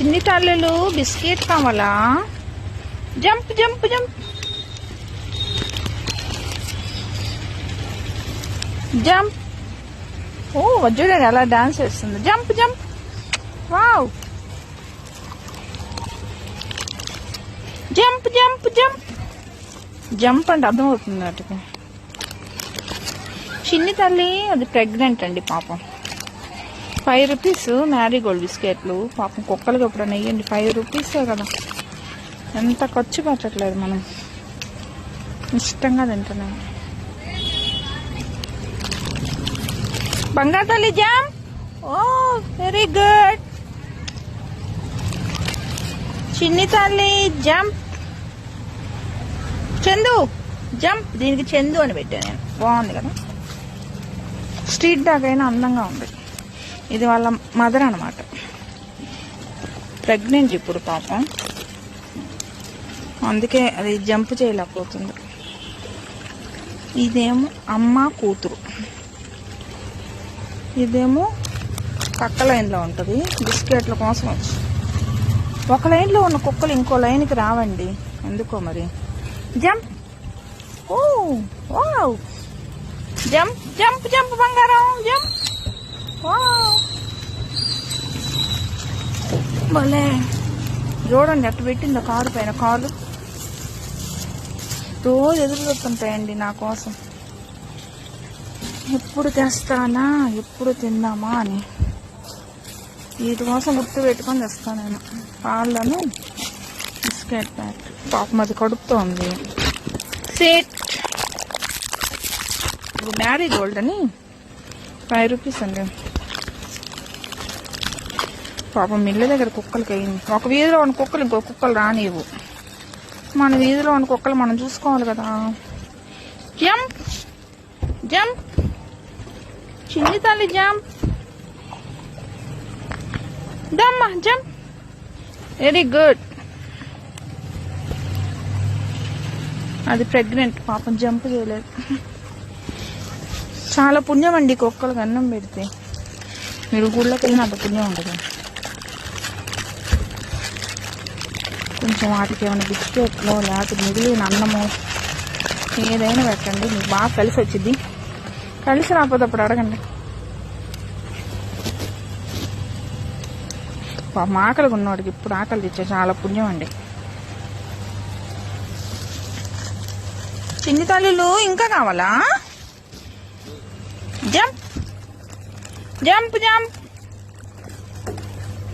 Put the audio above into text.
చిన్ని తల్లులు బిస్కెట్ కావాలా? Jump jump jump jump. ఓ చూడండి అలా డాన్స్ చేస్తుంది. Jump jump. Wow. Jump jump jump. Jump అంటే అర్థమవుతుంది వాటికి. చిన్ని తల్లి అది ప్రెగ్నెంట్ అండి పాపం. 5 రూపీస్ మ్యారీగోల్డ్ బిస్కెట్లు. పాపం కుక్కలకి ఎప్పుడైనా వేయండి. 5 రూపీసే కదా, ఎంత ఖర్చు పెట్టట్లేదు, మనం ఇష్టంగా తింటున్నాం. బంగారు తల్లి జంప్. ఓ వెరీ గుడ్. చిన్ని తల్లి జంప్. చందు జంప్. దీనికి చందు అని పెట్టాను నేను. బాగుంది కదా, స్ట్రీట్ డాగ్ అయినా అందంగా ఉంది. ఇది వాళ్ళ మదర్ అన్నమాట, ప్రెగ్నెంట్ ఇప్పుడు పాపం, అందుకే అది జంప్ చేయలేకపోతుంది. ఇదేమో అమ్మ కూతురు, ఇదేమో పక్క లైన్లో ఉంటుంది. బిస్కెట్ల కోసం వచ్చి ఒక లైన్లో ఉన్న కుక్కలు ఇంకో లైన్కి రావండి ఎందుకో మరి. జంప్. ఓ వావ్. జంప్ జంప్ జంప్ బంగారం జంప్. వావ్ భలే. చూడండి అట్టు పెట్టింది కారు పైన. కాలు రోజు ఎదురు చూస్తుంటాయండి నా కోసం, ఎప్పుడు తెస్తానా ఎప్పుడు తిందామా అని. వీటి కోసం గుర్తు పెట్టుకొని తెస్తాను నేను. పాలను బిస్కెట్ ప్యాకెట్. పాపం అది కడుపుతో ఉంది. సెట్. ఇప్పుడు మ్యారీగోల్డ్ అని 5 రూపీస్ అండి. పాపం మిల్ల దగ్గర కుక్కలకి అయింది. ఒక వీధిలో ఉన్న కుక్కలు ఇంకో కుక్కలు రానివ్వు. మన వీధిలో ఉన్న కుక్కలు మనం చూసుకోవాలి కదా. Jump jump. చిన్ని తల్లి జంప్. దమ్మా జంప్. Very good. అది ప్రెగ్నెంట్ పాపం, జంప్ చేయలేదు. చాలా పుణ్యం అండి కుక్కలకు అన్నం పెడితే. మీరు గుళ్ళకి వెళ్ళిన అంత పుణ్యం ఉంటుంది. కొంచెం వాటికి ఏమైనా బిస్కెట్లో లేకపోతే మిగిలిన అన్నము ఏదైనా పెట్టండి, మీకు బాగా కలిసి వచ్చింది. కలిసి రాకపోతే అప్పుడు అడగండి. పాపం ఆకలిగా ఉన్నవాడికి ఇప్పుడు ఆకలి తెచ్చే చాలా పుణ్యం అండి. చిన్ని తల్లులు ఇంకా కావాలా? Jump jump jump.